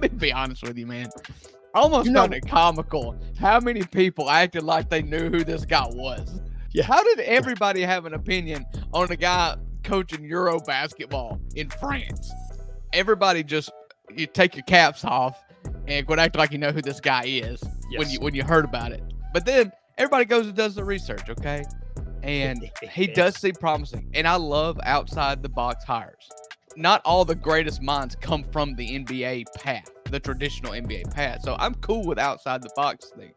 let me be honest with you, man. I almost found it comical how many people acted like they knew who this guy was. Yeah. How did everybody have an opinion on a guy coaching Euro basketball in France? Everybody just, you take your caps off and go act like you know who this guy is when you heard about it. But then everybody goes and does the research, okay? And he does seem promising. And I love outside the box hires. Not all the greatest minds come from the NBA path, the traditional NBA path. So I'm cool with outside the box things,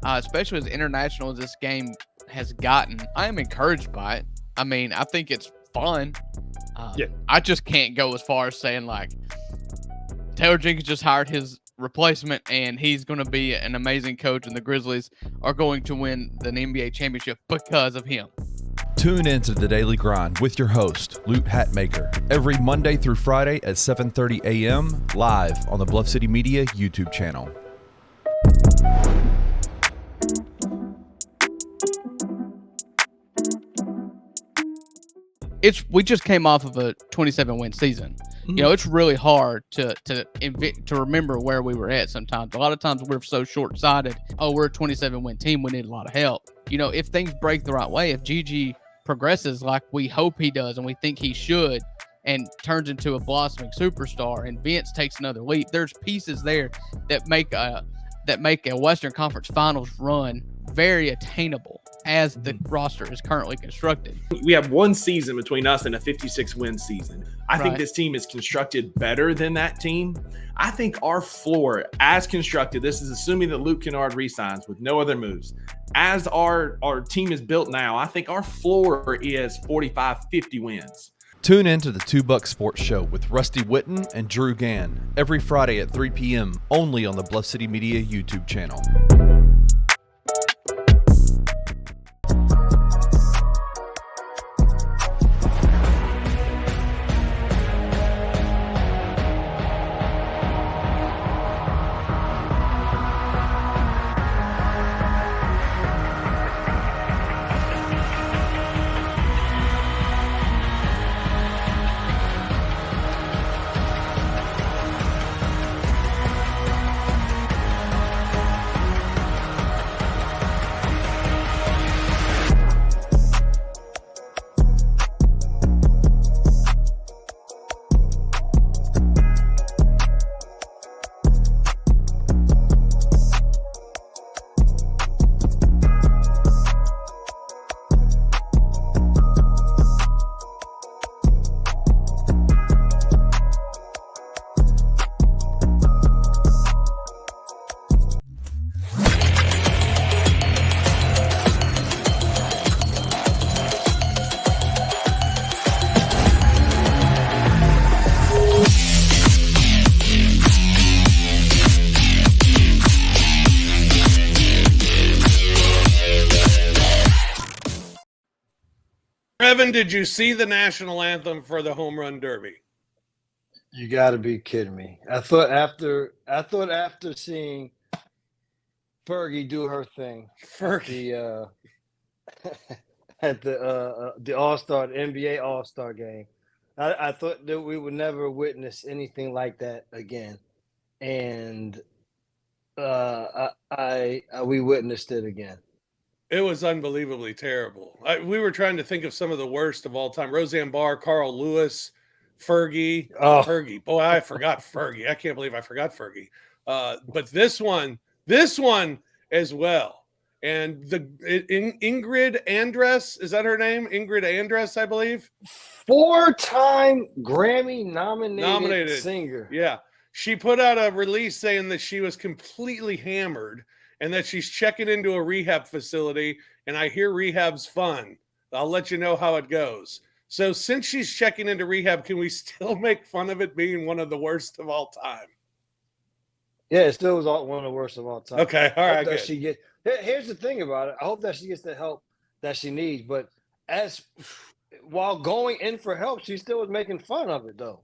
especially as international as this game has gotten. I am encouraged by it. I mean, I think it's fun. I just can't go as far as saying like Taylor Jenkins just hired his replacement and he's going to be an amazing coach and the Grizzlies are going to win the NBA championship because of him. Tune into The Daily Grind with your host, Luke Hatmaker, every Monday through Friday at 7:30 a.m. live on the Bluff City Media YouTube channel. We just came off of a 27-win season. You know, it's really hard to remember where we were at sometimes. A lot of times we're so short-sighted. Oh, we're a 27-win team. We need a lot of help. You know, if things break the right way, if Gigi progresses like we hope he does and we think he should and turns into a blossoming superstar and Vince takes another leap, there's pieces there that make a Western Conference Finals run very attainable as the roster is currently constructed. We have one season between us and a 56-win season. I think this team is constructed better than that team. I think our floor, as constructed, this is assuming that Luke Kennard resigns with no other moves. As our team is built now, I think our floor is 45, 50 wins. Tune in to the 2 Buck Sports Show with Rusty Witten and Drew Gann every Friday at 3 p.m. only on the Bluff City Media YouTube channel. Brevin, did you see the national anthem for the home run derby? You got to be kidding me! I thought after seeing Fergie do her thing at the All-Star, the NBA All-Star game, I thought that we would never witness anything like that again, and we witnessed it again. It was unbelievably terrible. We were trying to think of some of the worst of all time. Roseanne Barr, Carl Lewis, Fergie. Fergie. Boy, I forgot Fergie. I can't believe I forgot Fergie. But this one as well. And Ingrid Andress, is that her name? Ingrid Andress, I believe. 4-time Grammy nominated singer. Yeah. She put out a release saying that she was completely hammered and that she's checking into a rehab facility, and I hear rehab's fun. I'll let you know how it goes. So since she's checking into rehab, can we still make fun of it being one of the worst of all time? Yeah, it still was one of the worst of all time. Okay, all right, good. Here's the thing about it. I hope that she gets the help that she needs, but while going in for help, she still was making fun of it, though.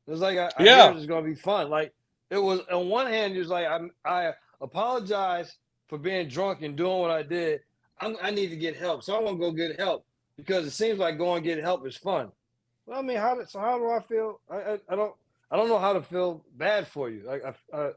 It was like, I knew it was going to be fun. Like, it was, on one hand, it was like, I apologize for being drunk and doing what I did. I need to get help. So I want to go get help because it seems like going and get help is fun. Well, I mean, how do I feel? I I don't know how to feel bad for you. Like I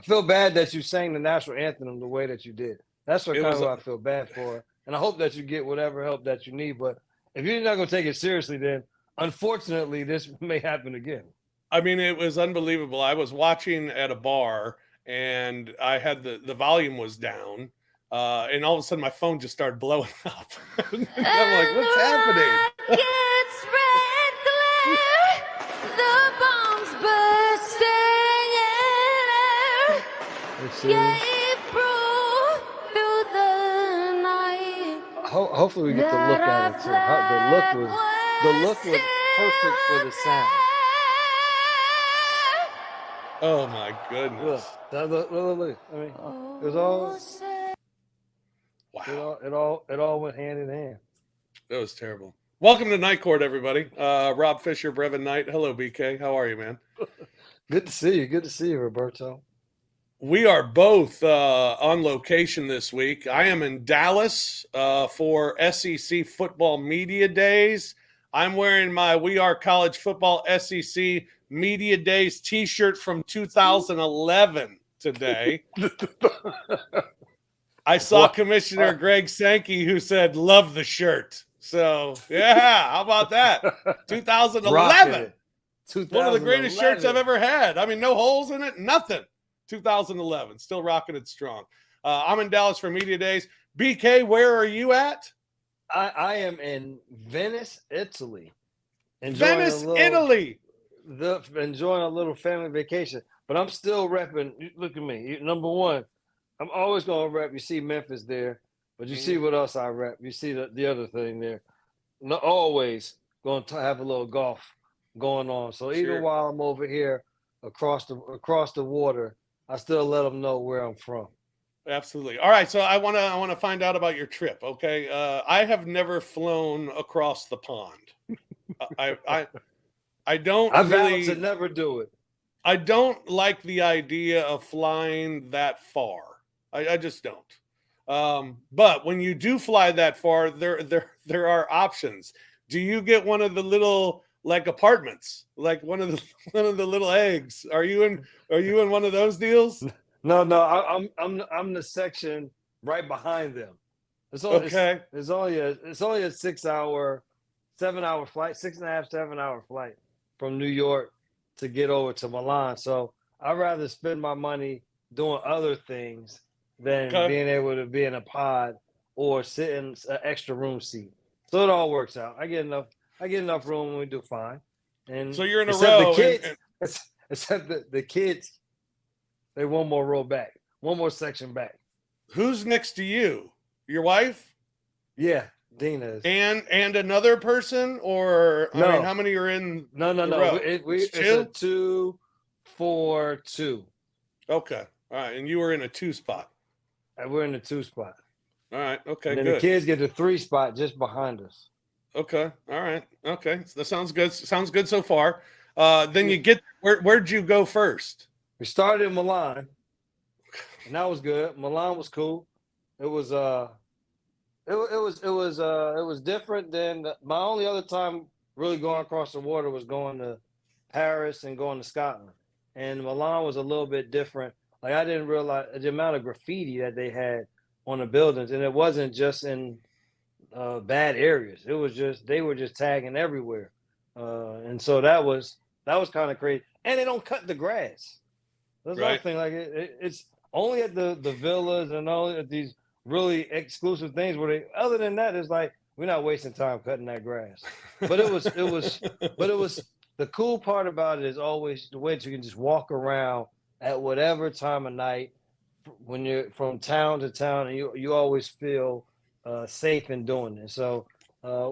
feel bad that you sang the national anthem the way that you did. That's what I feel bad for. And I hope that you get whatever help that you need. But if you're not going to take it seriously, then unfortunately, this may happen again. I mean, it was unbelievable. I was watching at a bar and I had the volume was down. And all of a sudden my phone just started blowing up. I'm like, what's happening? It's red glare, the bombs bursting in air. Gave proof through the night. Hopefully we get to look at it too. The look was perfect for the sound. Oh my goodness! Look. I mean, it was all. Wow! It all went hand in hand. That was terrible. Welcome to Night Court, everybody. Rob Fisher, Brevin Knight. Hello, BK. How are you, man? Good to see you. Good to see you, Roberto. We are both on location this week. I am in Dallas for SEC Football Media Days. I'm wearing my We Are College Football SEC Media Days t-shirt from 2011 today. I saw Commissioner Greg Sankey who said, love the shirt. So, yeah, how about that? 2011. One of the greatest shirts I've ever had. I mean, no holes in it, nothing. 2011, still rocking it strong. I'm in Dallas for Media Days. BK, where are you at? I am in Venice, Italy. Italy. Enjoying a little family vacation. But I'm still repping. Look at me. Number one, I'm always going to rep. You see Memphis there. But you see what else I rep. You see the other thing there. No, always going to have a little golf going on. So even while I'm over here across the water, I still let them know where I'm from. Absolutely. All right. So I want to find out about your trip. Okay. I have never flown across the pond. I don't. I vow to never do it. I don't like the idea of flying that far. I just don't. But when you do fly that far, there are options. Do you get one of the little like apartments, like one of the little eggs? Are you in one of those deals? No, I'm the section right behind them. It's only a 6 hour, 7 hour flight, 6.5, 7 hour flight from New York to get over to Milan. So I'd rather spend my money doing other things than being able to be in a pod or sit in an extra room seat. So it all works out. I get enough room and we do fine. And so you're in a row. Except the kids, they one more row back, one more section back. Who's next to you? Your wife? Yeah, Dina is. And another person, or no. I mean, how many are in? No. It's a 2, 4, 2. Okay, all right, and you were in a 2 spot. We're in the 2 spot. All right, okay, and then good. The kids get the 3 spot just behind us. Okay, all right, okay, so that sounds good. Sounds good so far. Then you get where'd you go first? We started in Milan, and that was good. Milan was cool. It was different than my only other time really going across the water was going to Paris and going to Scotland. And Milan was a little bit different. Like I didn't realize the amount of graffiti that they had on the buildings, and it wasn't just in bad areas. It was just they were just tagging everywhere, and so that was kind of crazy. And they don't cut the grass. That's another thing. Like it's only at the villas and only at these really exclusive things where they. Other than that, it's like we're not wasting time cutting that grass. But it was the cool part about it is always the way that you can just walk around at whatever time of night when you're from town to town, and you always feel safe in doing it. So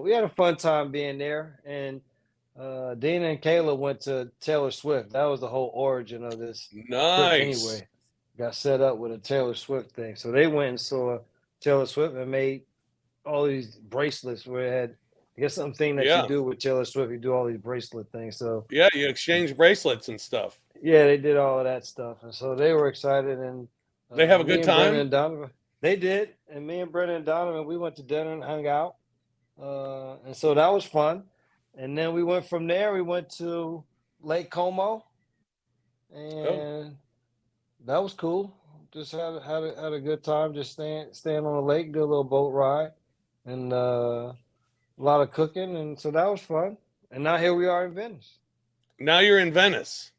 we had a fun time being there, and Dina and Kayla went to Taylor Swift. That was the whole origin of this. Nice. Anyway, got set up with a Taylor Swift thing. So they went and saw Taylor Swift and made all these bracelets where it had, I guess, something that you do with Taylor Swift. You do all these bracelet things. So yeah, you exchange bracelets and stuff. Yeah, they did all of that stuff, and so they were excited. And they have a good time. Brennan and Donovan, they did, and me and Brennan and Donovan, we went to dinner and hung out, and so that was fun. And then we went from there. We went to Lake Como, and that was cool. Just had a good time. Just staying on the lake, do a little boat ride, and a lot of cooking, and so that was fun. And now here we are in Venice. Now you're in Venice.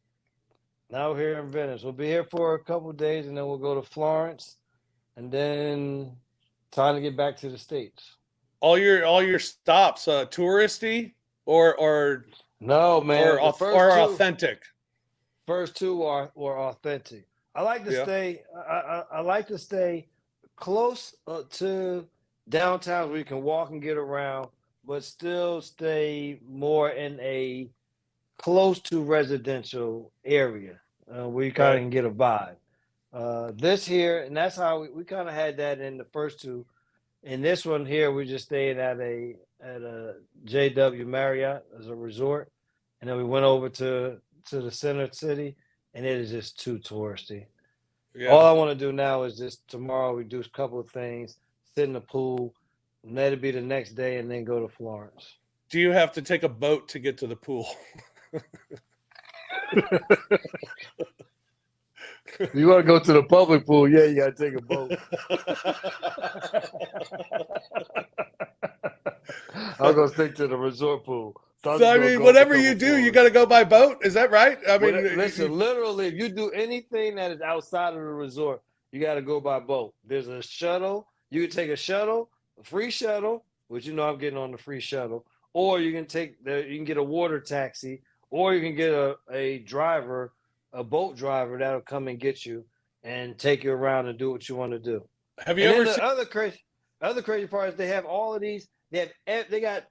Now we're here in Venice. We'll be here for a couple of days, and then we'll go to Florence, and then time to get back to the States. All your stops, touristy or no, man, or authentic. First two were authentic. I like to stay. I like to stay close to downtown where you can walk and get around, but still stay more in a close to residential area where you kind of can get a vibe. This here, and that's how we kind of had that in the first two. In this one here, we just stayed at a JW Marriott as a resort, and then we went over to the center city, and it is just too touristy. Yeah. All I want to do now is just tomorrow we do a couple of things, sit in the pool, and let it be the next day, and then go to Florence. Do you have to take a boat to get to the pool? You want to go to the public pool? Yeah, you got to take a boat. I'll go stick to the resort pool. So I mean, whatever you do, you got to go by boat. Is that right? I mean, listen, literally, if you do anything that is outside of the resort, you got to go by boat. There's a shuttle. You can take a shuttle, a free shuttle, which I'm getting on the free shuttle, or you can get a water taxi, or you can get a driver, a boat driver that'll come and get you and take you around and do what you want to do. Have you ever seen other crazy part is they have all of these. They got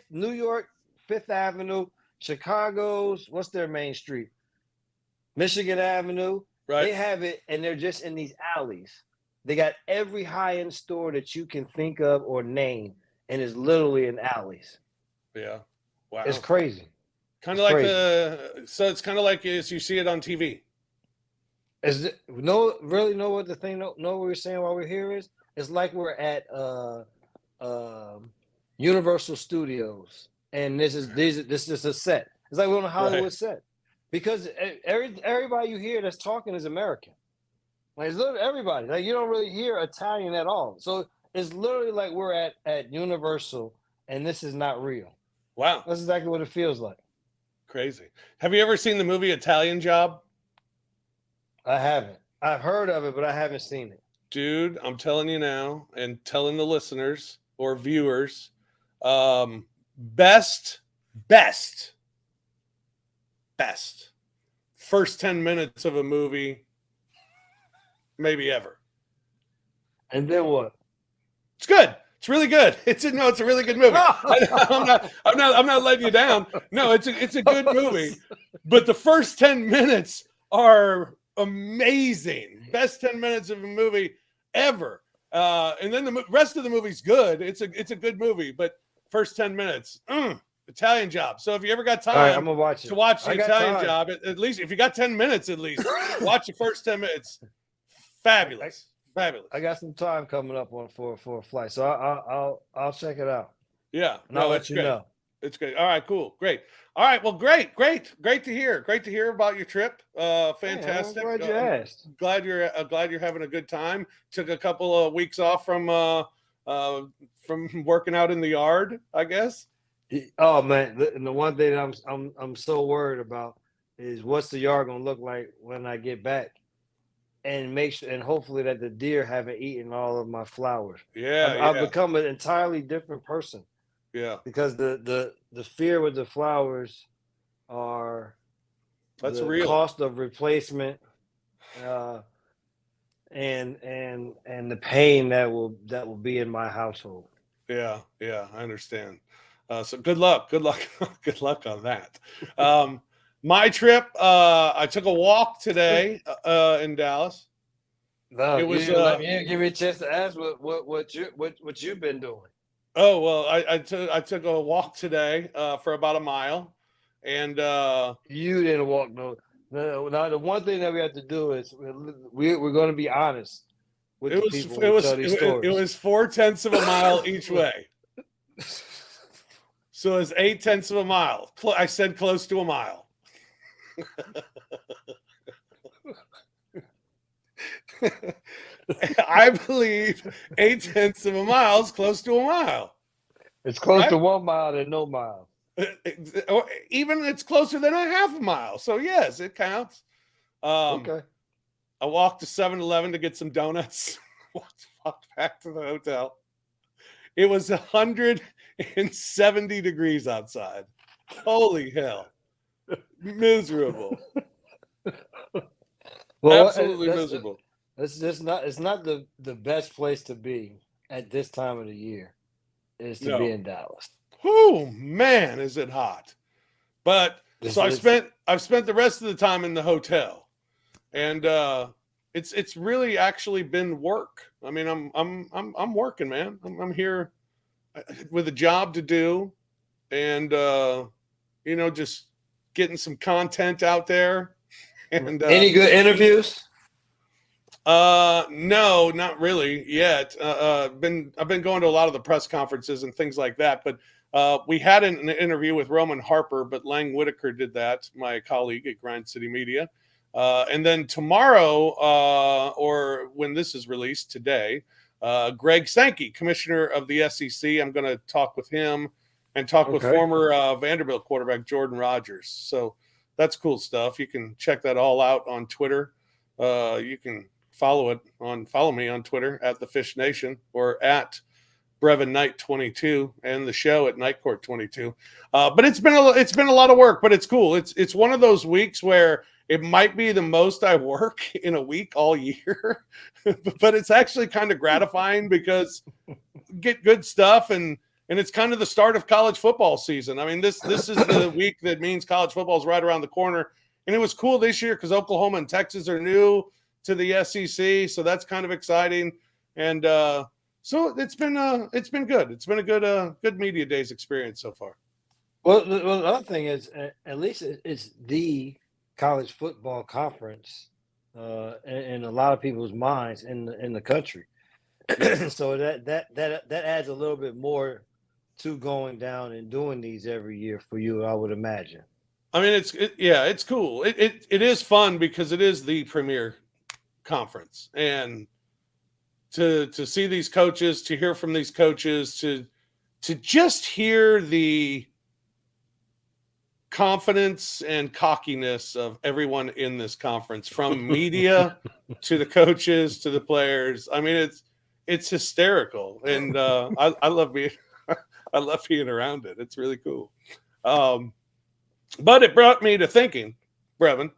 New York, Fifth Avenue, Chicago's, what's their main street? Michigan Avenue. Right. They have it, and they're just in these alleys. They got every high-end store that you can think of or name, and it's literally in alleys. Yeah. Wow. It's crazy. Kind of like so it's kind of like as you see it on TV. Know what the thing? Know what we're saying while we're here is? It's like we're at Universal Studios, and this is a set. It's like we're on a Hollywood set, because everybody you hear that's talking is American. Like it's literally everybody. Like you don't really hear Italian at all. So it's literally like we're at Universal, and this is not real. Wow, that's exactly what it feels like. Crazy. Have you ever seen the movie Italian Job? I haven't. I've heard of it, but I haven't seen it. Dude, I'm telling you now, and telling the listeners or viewers, best first 10 minutes of a movie maybe ever. And then what? It's good. It's really good. It's a really good movie. I'm not letting you down. No, it's a good movie. But the first 10 minutes are amazing. Best 10 minutes of a movie ever. And then the rest of the movie's good. It's a good movie, but first 10 minutes, Italian Job. So if you ever got time I'm gonna watch it. To watch the Italian Job, at least if you got 10 minutes, at least watch the first 10 minutes. Fabulous. Fabulous. I got some time coming up for a flight, so I'll check it out. Yeah, I'll let you know. It's great. All right, cool, great. All right, well, great to hear. Great to hear about your trip. Fantastic. I'm glad you asked. Glad you're having a good time. Took a couple of weeks off from working out in the yard, I guess. Oh man, the one thing I'm so worried about is what's the yard gonna look like when I get back. And make sure, and hopefully that the deer haven't eaten all of my flowers. Yeah, I've become an entirely different person. Yeah, because the fear with the flowers are that's the real cost of replacement, and the pain that will be in my household. Yeah, I understand. So good luck on that. My trip, I took a walk took in Dallas. No, it was. You give me a chance to ask what you've been doing. Oh well, I took a walk today for about a mile, and you didn't walk no. Now the one thing that we have to do is we're going to be honest with the people. It was 0.4 of a mile each way. So it's 0.8 of a mile. I said close to a mile. I believe 0.8 of a mile is close to a mile. It's close to 1 mile than no mile. Even it's closer than a half a mile. So yes, it counts. Okay. I walked to 7-Eleven to get some donuts. Walked back to the hotel. It was 170 degrees outside. Holy hell. Miserable. Well, absolutely miserable. It's not the best place to be at this time of the year is to be in Dallas. Oh man, is it hot. But I've spent the rest of the time in the hotel. And it's really actually been work. I mean, I'm working, man. I'm here with a job to do and just getting some content out there. And any good interviews? No, not really yet. I've been going to a lot of the press conferences and things like that, but we had an interview with Roman Harper, but Lang Whitaker did that, my colleague at Grind City Media. And then tomorrow, or when this is released today, Greg Sankey, commissioner of the SEC, I'm going to talk with him and talk with former Vanderbilt quarterback Jordan Rodgers. So that's cool stuff. You can check that all out on Twitter. You can follow me on Twitter at The Fish Nation or at Brevin Knight 22 and the show at Night Court 22. But it's been a lot of work, but it's cool. It's one of those weeks where it might be the most I work in a week all year, but it's actually kind of gratifying because get good stuff and it's kind of the start of college football season. I mean, this is the week that means college football is right around the corner. And it was cool this year because Oklahoma and Texas are new to the SEC, so that's kind of exciting. And so it's been good. It's been a good media days experience so far. Well, the other thing is, at least it's the college football conference in a lot of people's minds in the country. So that adds a little bit more to going down and doing these every year for you, I would imagine. I mean, it's cool. It is fun because it is the premier conference, and to see these coaches, to hear from these coaches, to just hear the confidence and cockiness of everyone in this conference, from media to the coaches to the players. I mean, it's hysterical, and I love being around it. It's really cool. But it brought me to thinking, Brevin,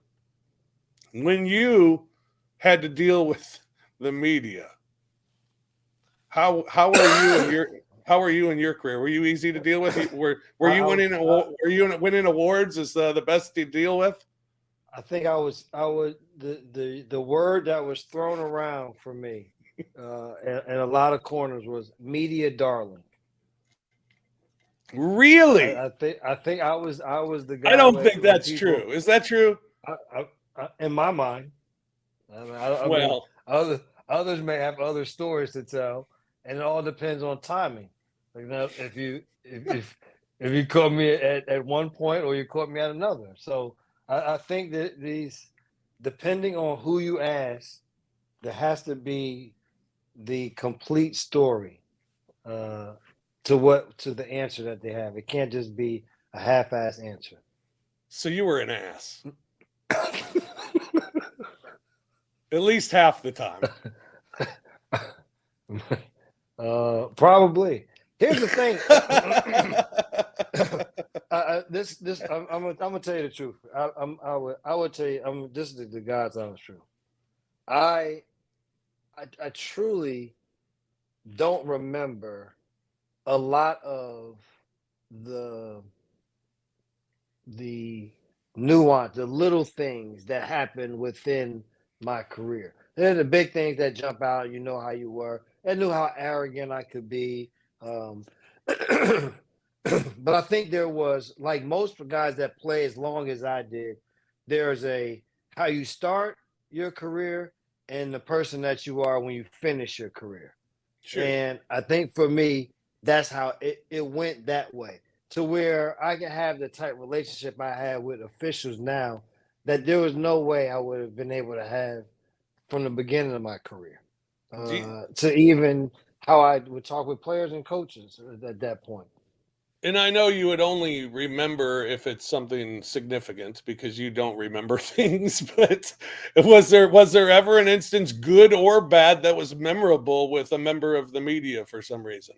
when you had to deal with the media, how are you in your career? Were you easy to deal with? Were you winning awards as the best to deal with? I think I was the word that was thrown around for me in a lot of corners was media darling. Really? I think I was the guy. I don't think that's true. Is that true? I, in my mind. I mean, others may have other stories to tell, and it all depends on timing. Like, you know, if you caught me at one point or you caught me at another. So I think that these, depending on who you ask, there has to be the complete story to the answer that they have. It can't just be a half-ass answer. So you were an ass. At least half the time. Probably. Here's the thing. I'm gonna tell you the truth. I would tell you. This is the God's honest truth. I truly don't remember a lot of the nuance, the little things that happen within my career. There's the big things that jump out. You know how you were. I knew how arrogant I could be. But I think there was, like most guys that play as long as I did, there's how you start your career and the person that you are when you finish your career. Sure. And I think for me, that's how it went that way, to where I can have the type relationship I have with officials now that there was no way I would have been able to have from the beginning of my career to even how I would talk with players and coaches at that point. And I know you would only remember if it's something significant because you don't remember things, but was there ever an instance, good or bad, that was memorable with a member of the media for some reason?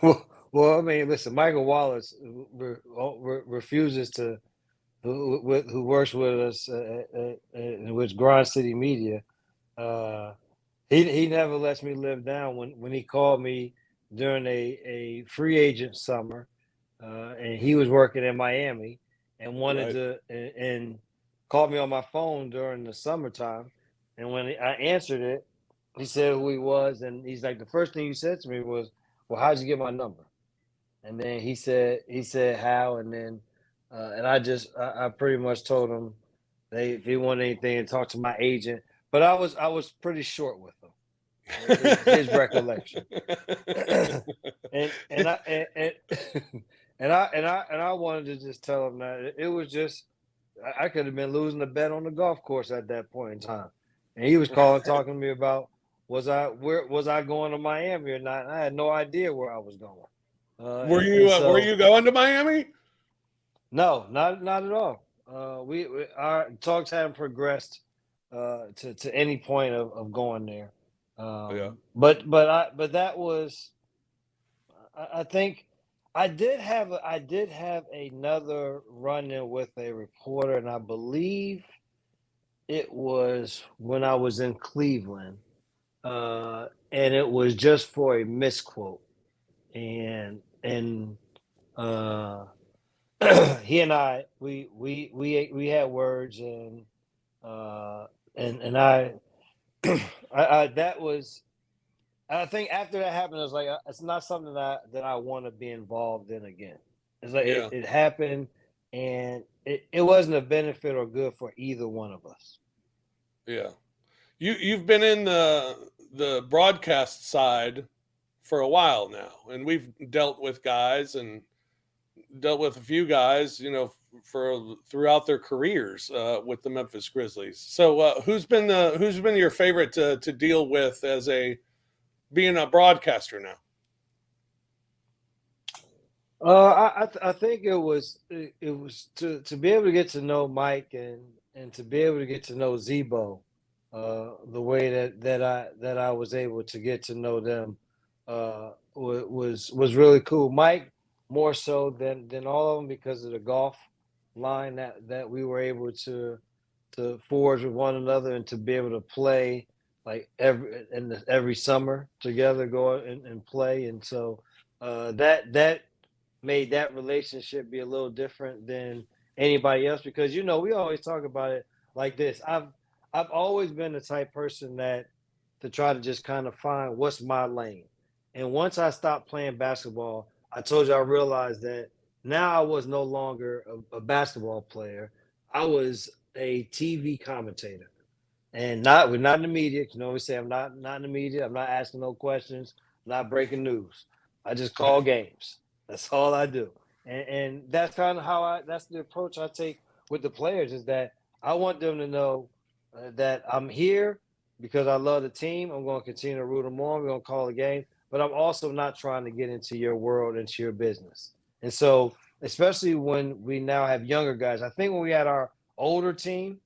Well, I mean, listen, Michael Wallace refuses to, who works with us with Grind City Media. He never lets me live down when he called me during a free agent summer, and he was working in Miami and wanted to and called me on my phone during the summertime. And when I answered it, he said who he was, and he's like, the first thing you said to me was, "Well, how'd you get my number?" And then he said how, and then and I pretty much told him if he wanted anything to talk to my agent, but I was pretty short with him. His recollection. and I wanted to just tell him that it was just I could have been losing the bet on the golf course at that point in time. And he was calling talking to me about was I going to Miami or not? And I had no idea where I was going. Were you going to Miami? No, not at all. Our talks hadn't progressed to any point of going there. But that was, I think I did have another run-in with a reporter, and I believe it was when I was in Cleveland, and it was just for a misquote, and he and I we had words, and I that was, I think after that happened, I was like, it's not something that I want to be involved in again. It's like it happened, and it wasn't a benefit or good for either one of us. Yeah, you've been in the broadcast side for a while now, and we've dealt with a few guys, throughout their careers with the Memphis Grizzlies. So who's been your favorite to deal with as being a broadcaster now? I think it was to be able to get to know Mike and to be able to get to know Zebo the way that I was able to get to know them was really cool. Mike more so than all of them because of the golf line that we were able to forge with one another and to be able to play like every summer together, go and play. And so that made that relationship be a little different than anybody else because, we always talk about it like this. I've always been the type person that to try to just kind of find what's my lane. And once I stopped playing basketball, I told you I realized that now I was no longer a basketball player. I was a TV commentator. And we're not in the media. We say I'm not in the media. I'm not asking no questions. I'm not breaking news. I just call games. That's all I do. And that's kind of that's the approach I take with the players is that I want them to know that I'm here because I love the team. I'm going to continue to root them on. We're going to call the game. But I'm also not trying to get into your world, into your business. And so, especially when we now have younger guys, I think when we had our older team,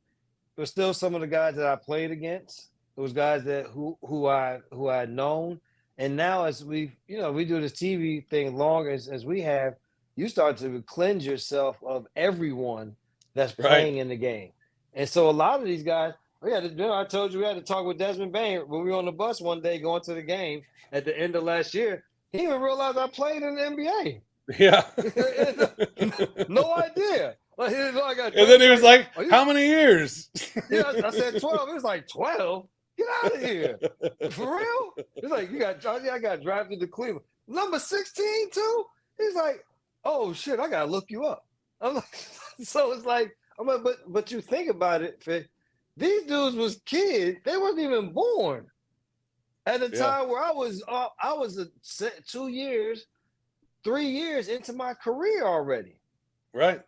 there were still some of the guys that I played against. It was guys who I had known. And now as we do this TV thing long as we have, you start to cleanse yourself of everyone that's playing in the game. And so a lot of these guys, I told you we had to talk with Desmond Bain when we were on the bus one day going to the game at the end of last year. He didn't even realize I played in the NBA. Yeah. No idea. And then he was like, how many years? Yeah, I said 12. It was like 12? Get out of here. For real? It's like, I got drafted to Cleveland. Number 16 too? He's like, oh shit, I gotta look you up. I'm like, so it's like, but you think about it, these dudes was kids. They weren't even born at the time where I was 2 years, 3 years into my career already. Right.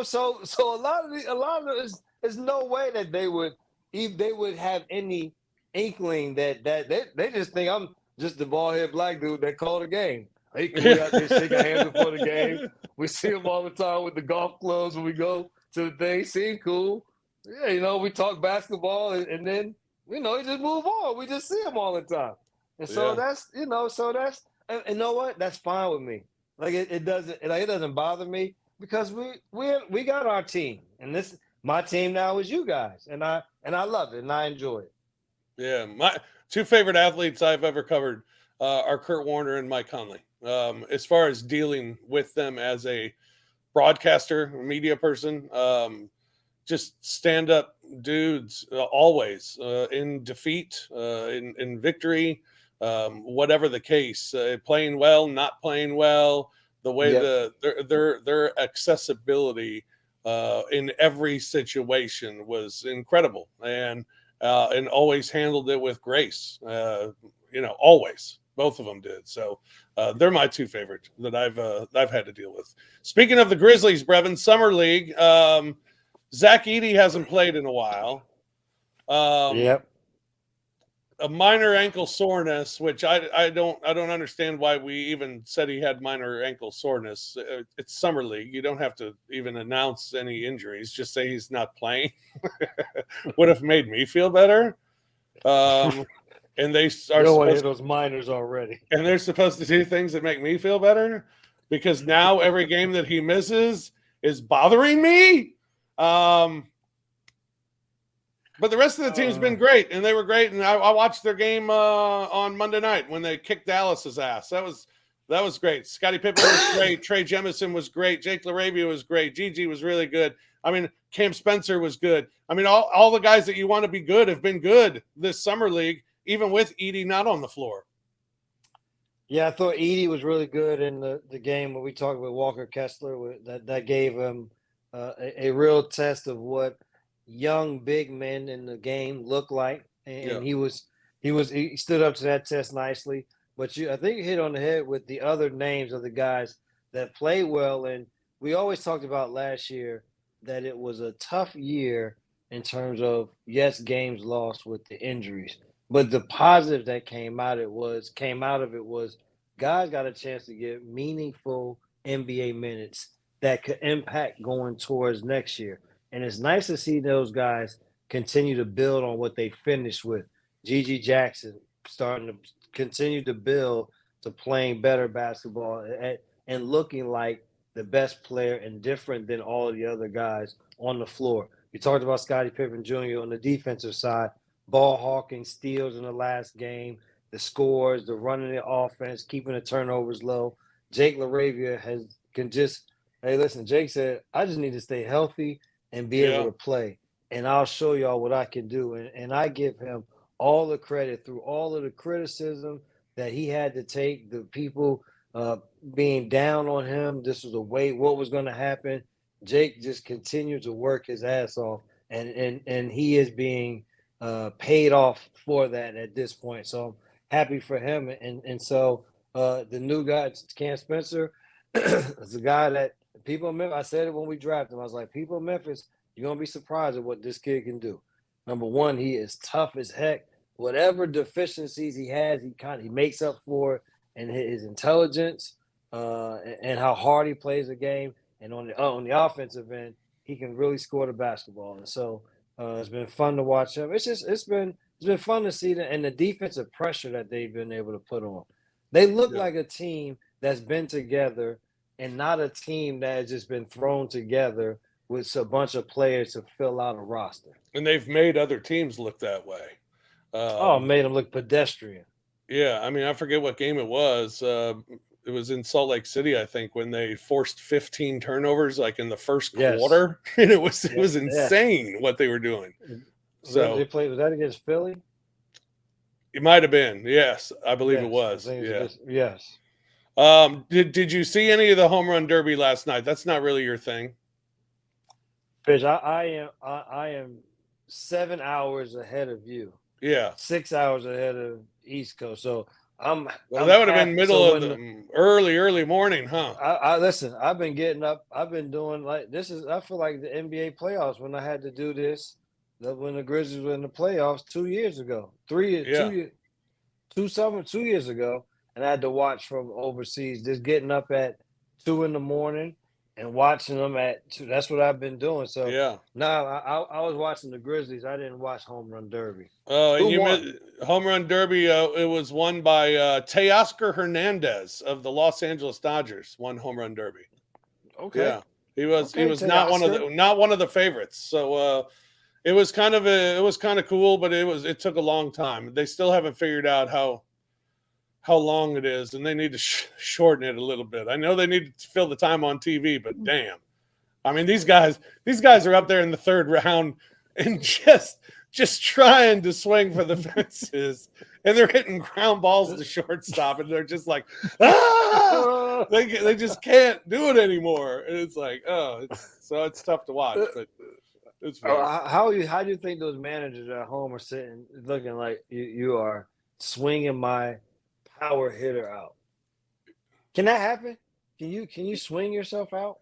So a lot of it is no way that they would if they would have any inkling that they just think I'm just the bald head black dude that called a game. Hey, can we out there shake our hands before the game? We see him all the time with the golf clubs when we go to the thing. Seem cool. Yeah, we talk basketball and then he just move on. We just see him all the time. And so that's and you know what? That's fine with me. Like it doesn't bother me because we got our team. And my team now is you guys. And I love it and I enjoy it. Yeah, my two favorite athletes I've ever covered are Kurt Warner and Mike Conley. As far as dealing with them as a broadcaster, media person, just stand-up dudes always in defeat, in victory, whatever the case, playing well, not playing well, the way their accessibility in every situation was incredible, and always handled it with grace. Always. Both of them did. So they're my two favorite that I've had to deal with. Speaking of the Grizzlies, Brevin, Summer League, Zach Edey hasn't played in a while. Yep. A minor ankle soreness, which I don't understand why we even said he had minor ankle soreness. It's Summer League. You don't have to even announce any injuries. Just say he's not playing. Would have made me feel better. And they are don't want to hear those minors already. And they're supposed to do things that make me feel better because now every game that he misses is bothering me. But the rest of the team's been great, and they were great. And I watched their game on Monday night when they kicked Dallas's ass. That was great. Scottie Pippen was great. Trey Jemison was great. Jake LaRavia was great. Gigi was really good. I mean, Cam Spencer was good. I mean, all the guys that you want to be good have been good this summer league, even with Edey not on the floor. Yeah, I thought Edey was really good in the game when we talked about Walker Kessler. That gave him a real test of what young big men in the game look like, and he stood up to that test nicely. But I think you hit on the head with the other names of the guys that play well. And we always talked about last year that it was a tough year in terms of games lost with the injuries. But the positive that came out of it was guys got a chance to get meaningful NBA minutes that could impact going towards next year. And it's nice to see those guys continue to build on what they finished with. Gigi Jackson starting to continue to build to playing better basketball and looking like the best player and different than all of the other guys on the floor. You talked about Scottie Pippen Jr. on the defensive side, ball hawking, steals in the last game, the scores, the running the offense, keeping the turnovers low. Jake LaRavia Jake said, I just need to stay healthy and be able to play. And I'll show y'all what I can do. And I give him all the credit through all of the criticism that he had to take, the people being down on him. This was what was going to happen. Jake just continued to work his ass off, and he is being paid off for that at this point. So I'm happy for him. And so the new guy, Cam Spencer, is a guy that people in Memphis, I said it when we drafted him, I was like, people in Memphis, you're going to be surprised at what this kid can do. Number one, he is tough as heck. Whatever deficiencies he has, he makes up for it, and his intelligence and how hard he plays the game. And on the offensive end, he can really score the basketball. And so it's been fun to watch him. It's been fun to see and the defensive pressure that they've been able to put on. They look like a team that's been together and not a team that has just been thrown together with a bunch of players to fill out a roster. And they've made other teams look that way. Made them look pedestrian. Yeah, I mean, I forget what game it was. It was in Salt Lake City, I think, when they forced 15 turnovers like in the first quarter. And it was insane what they were doing. So they played, was that against Philly? It might have been. Yes, I believe it was. Yes. Did you see any of the home run derby last night? That's not really your thing. Fish, I am 7 hours ahead of you. Yeah. 6 hours ahead of East Coast. So that would have been middle of the early morning, huh? I listen, I've been getting up. I've been doing I feel like the NBA playoffs when I had to do this when the Grizzlies were in the playoffs 2 years ago. 2 years ago, and I had to watch from overseas, just getting up at 2 a.m. and watching them at 2. That's what I've been doing. So now I was watching the Grizzlies. I didn't watch Home Run Derby. Oh, and you missed Home Run Derby. It was won by Teoscar Hernandez of the Los Angeles Dodgers. Won Home Run Derby. Okay. Yeah, he was Teoscar. not one of the favorites. So it was kind of cool, but it took a long time. They still haven't figured out how long it is, and they need to shorten it a little bit. I know they need to fill the time on TV, but damn, I mean these guys are up there in the third round and just trying to swing for the fences, and they're hitting ground balls to shortstop, and they're just like, ah! They just can't do it anymore, and it's like, it's tough to watch, but it's fun. How do you think those managers at home are sitting looking like you are swinging my power hitter out? Can that happen? Can you swing yourself out?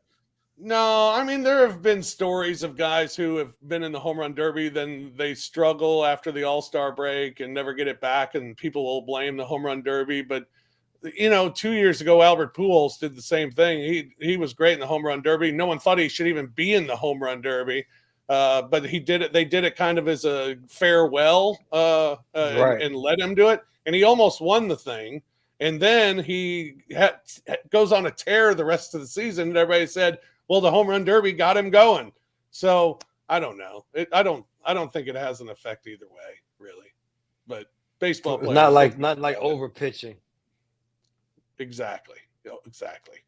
No, I mean there have been stories of guys who have been in the Home Run Derby, then they struggle after the All-Star break and never get it back, and people will blame the Home Run Derby. But 2 years ago, Albert Pujols did the same thing. He was great in the Home Run Derby. No one thought he should even be in the Home Run Derby, but he did it. They did it kind of as a farewell, Right. and let him do it. And he almost won the thing. And then he goes on a tear the rest of the season. And everybody said, well, the Home Run Derby got him going. So I don't know. I don't think it has an effect either way, really. But baseball players, not like over pitching. Exactly. Exactly.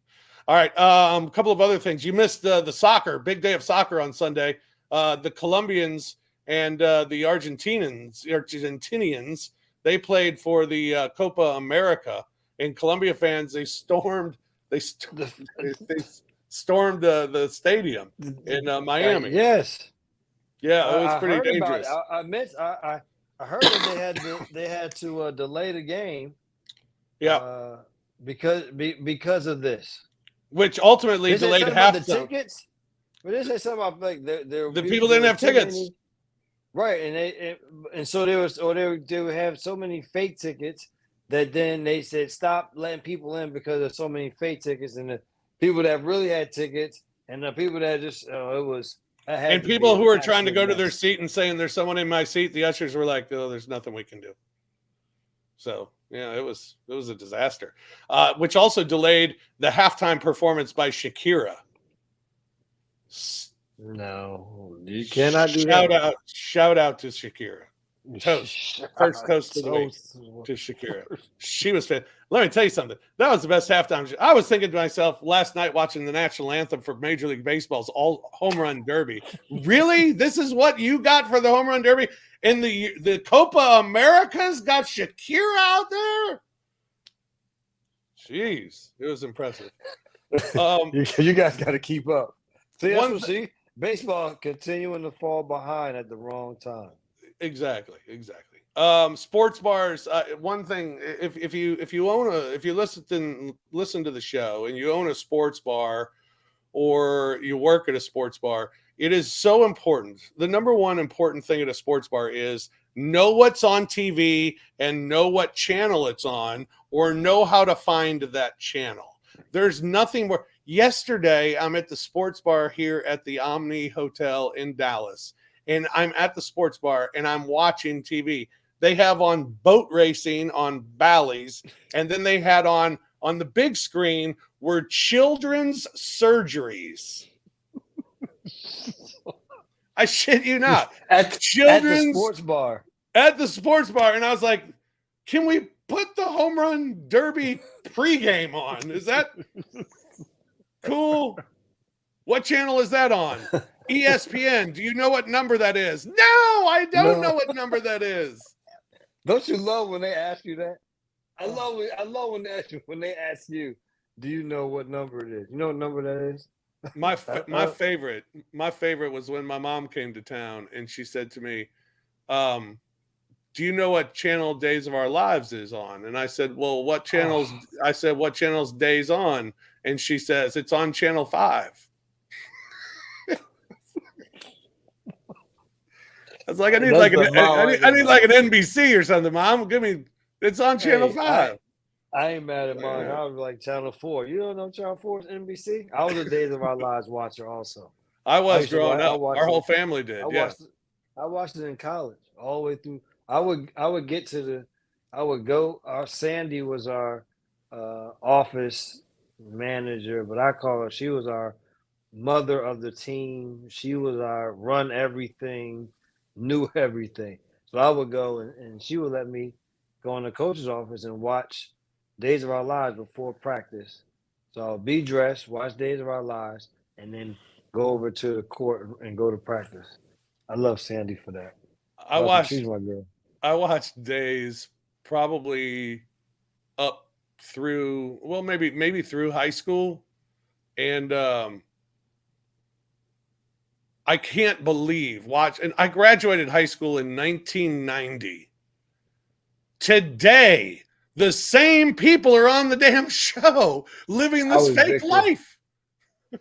All right. A couple of other things. You missed the soccer, big day of soccer on Sunday. The Colombians and the Argentinians, they played for the Copa America. And Colombia fans, they stormed the stadium in Miami. Yes. Yeah, it was pretty dangerous. I heard that they had to delay the game. Yeah. Because of this. Which ultimately delayed half the tickets. But they said something about like the people didn't have tickets. Right, and so they would have so many fake tickets that then they said stop letting people in because of so many fake tickets, and the people that really had tickets and the people that just and people who were trying to go to their seat and saying there's someone in my seat, the ushers were like, oh, there's nothing we can do. So yeah, it was a disaster, which also delayed the halftime performance by Shakira. No, you cannot do that. Shout out to Shakira. First toast of the week to Shakira. She was fit. Let me tell you something. That was the best halftime. I was thinking to myself last night watching the national anthem for Major League Baseball's all Home Run Derby. Really? This is what you got for the Home Run Derby? And the Copa Americas got Shakira out there? Jeez, it was impressive. You guys got to keep up. See, baseball continuing to fall behind at the wrong time. Exactly. Sports bars. One thing, if you listen to the show and you own a sports bar or you work at a sports bar, it is so important. The number one important thing at a sports bar is know what's on TV and know what channel it's on, or know how to find that channel. There's nothing more. Yesterday, I'm at the sports bar here at the Omni Hotel in Dallas, and I'm at the sports bar and I'm watching TV. They have on boat racing on Bally's, and then they had on the big screen were children's surgeries. I shit you not. At the sports bar. At the sports bar, and I was like, can we put the Home Run Derby pregame on? Is that cool? What channel is that on? ESPN. Do you know what number that is? No, I don't know what number that is. Don't you love when they ask you that? I love when they ask you, do you know what number it is? You know what number that is? My favorite was when my mom came to town and she said to me, do you know what channel Days of Our Lives is on? And I said, well, what channels? I said, what channel's Days on? And she says, it's on channel 5. was like, I need like an NBC or something, Mom. Give me. It's on Channel 5. I ain't mad at mine. I was like Channel 4. You don't know Channel 4's NBC? I was a Days of Our Lives watcher also. I was growing up. Our whole family did. I watched it in college all the way through. I would get to the. I would go. Our Sandy was our office manager, but I call her. She was our mother of the team. She was our run everything, knew everything. So I would go and she would let me go in the coach's office and watch Days of Our Lives before practice. So I'll be dressed, watch Days of Our Lives, and then go over to the court and go to practice. I love Sandy for that. She's my girl. I watched Days probably up through maybe through high school, and I can't believe and I graduated high school in 1990. Today, the same people are on the damn show living this fake life.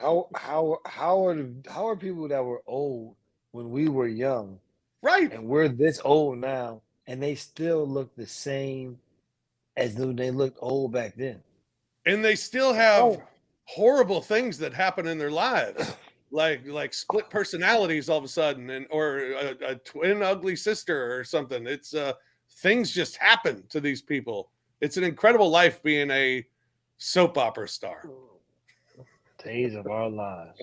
How are people that were old when we were young, right? And we're this old now, and they still look the same as though they looked old back then, and they still have horrible things that happen in their lives, like split personalities all of a sudden, or a twin ugly sister or something. It's things just happen to these people. It's an incredible life being a soap opera star. Days of Our Lives.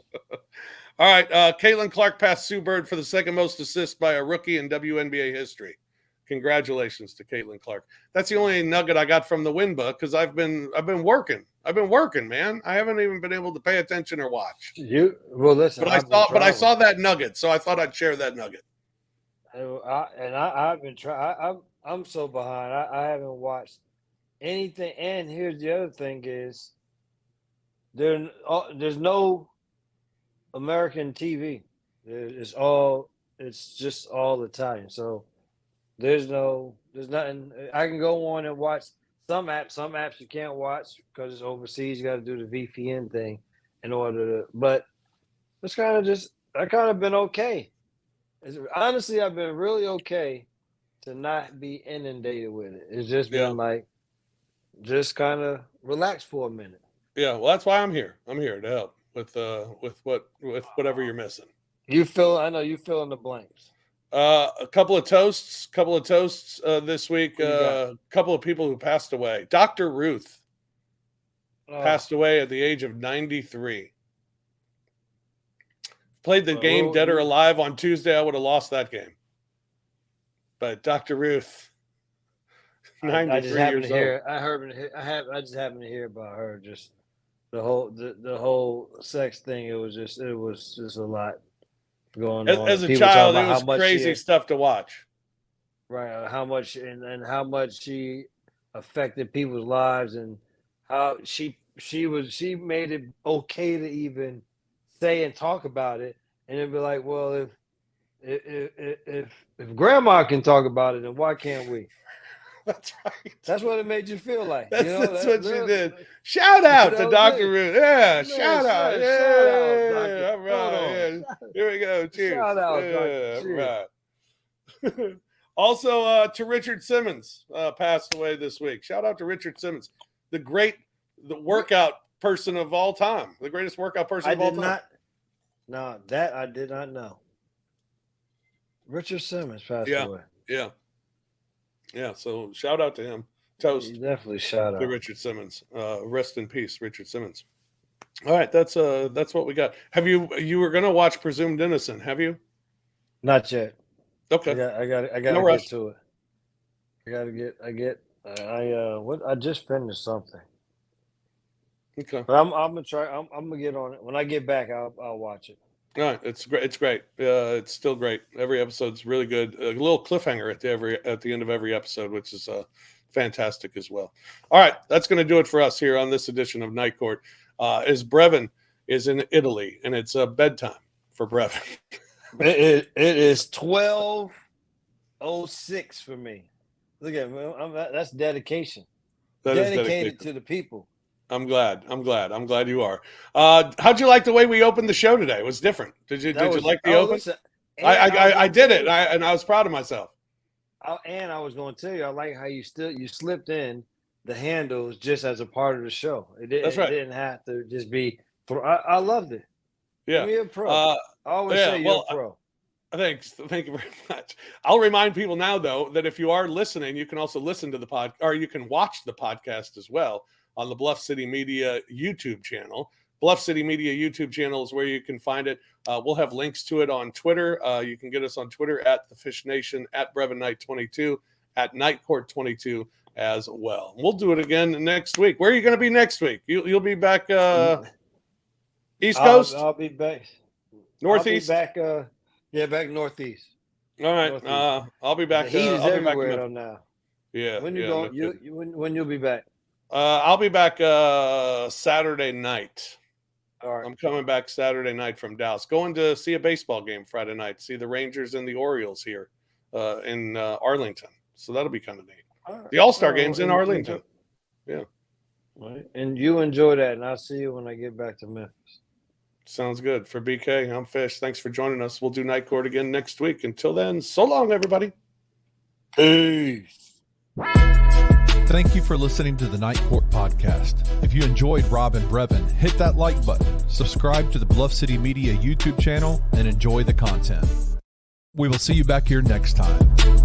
All right. Caitlin Clark passed Sue Bird for the second most assists by a rookie in WNBA history. Congratulations to Caitlin Clark. That's the only nugget I got from the win book because I've been working. I've been working, man. I haven't even been able to pay attention or watch. Listen. But I saw that nugget, so I thought I'd share that nugget. I've been trying. I'm so behind. I haven't watched anything. And here's the other thing: is there's no American TV. It's just all Italian. So there's nothing. I can go on and watch some apps. Some apps you can't watch because it's overseas. You got to do the VPN thing in order to. But it's I kind of been okay. Honestly, I've been really okay to not be inundated with it. It's just been like, just kind of relax for a minute. Yeah, well, that's why I'm here. I'm here to help with whatever you're missing. I know you fill in the blanks. A couple of toasts this week. A couple of people who passed away. Dr. Ruth passed away at the age of 93. Played the game Dead or Alive on Tuesday, I would have lost that game. But Dr. Ruth, 93 years old. I just happened to hear about her. Just the whole sex thing. It was just a lot going on. As a child, it was crazy stuff to watch. Right, how much she affected people's lives, and how she made it okay to even say and talk about it, and it'd be like, well, if grandma can talk about it, then why can't we? That's right. That's what it made you feel like. That's what she did. Shout out to Dr. Ruth. Yeah, shout out. Yeah, all right. Yeah. Here we go. Cheers. Shout out, yeah, right. Also, to Richard Simmons, passed away this week. Shout out to Richard Simmons, the workout person of all time, the greatest workout person of all time. That I did not know. Richard Simmons passed away. Yeah. So shout out to him. Toast. Definitely shout out to Richard Simmons. Rest in peace, Richard Simmons. All right, that's what we got. Have you were gonna watch Presumed Innocent? Have you? Not yet. Okay. I got to get to it. I just finished something. Okay. But I'm gonna try. I'm gonna get on it. When I get back, I'll watch it. All right, it's great. It's great. It's still great. Every episode's really good. A little cliffhanger at the end of every episode, which is fantastic as well. All right, that's going to do it for us here on this edition of Night Court. As Brevin is in Italy, and it's bedtime for Brevin. It is 12:06 for me. Look at me. That's dedication. Dedicated to the people. I'm glad you are. How'd you like the way we opened the show today? It was different. Did you like the open? Listen, I did it, and I was proud of myself. And I was going to tell you, I like how you slipped in the handles just as a part of the show. That's right. It didn't have to just be. I loved it. Yeah, you're a pro. I always say you're a pro. Thanks. Thank you very much. I'll remind people now, though, that if you are listening, you can also listen to the pod, or you can watch the podcast as well on the Bluff City Media YouTube channel. Bluff City Media YouTube channel is where you can find it. We'll have links to it on Twitter. You can get us on Twitter at The Fish Nation, at Brevin Knight 22, at Night Court 22 as well. We'll do it again next week. Where are you going to be next week? You'll be back East Coast? I'll be back. Northeast? I'll be back. Back northeast. All right. Northeast. I'll be back. The heat is everywhere though now. Yeah. When you go, when you'll be back? I'll be back Saturday night. All right. I'm coming back Saturday night from Dallas. Going to see a baseball game Friday night. See the Rangers and the Orioles here in Arlington. So that'll be kind of neat. Right. The All-Star game's in Arlington. Yeah. Right. And you enjoy that, and I'll see you when I get back to Memphis. Sounds good. For BK, I'm Fish. Thanks for joining us. We'll do Night Court again next week. Until then, so long, everybody. Peace. Thank you for listening to the Night Court podcast. If you enjoyed Rob and Brevin, hit that like button, subscribe to the Bluff City Media YouTube channel, and enjoy the content. We will see you back here next time.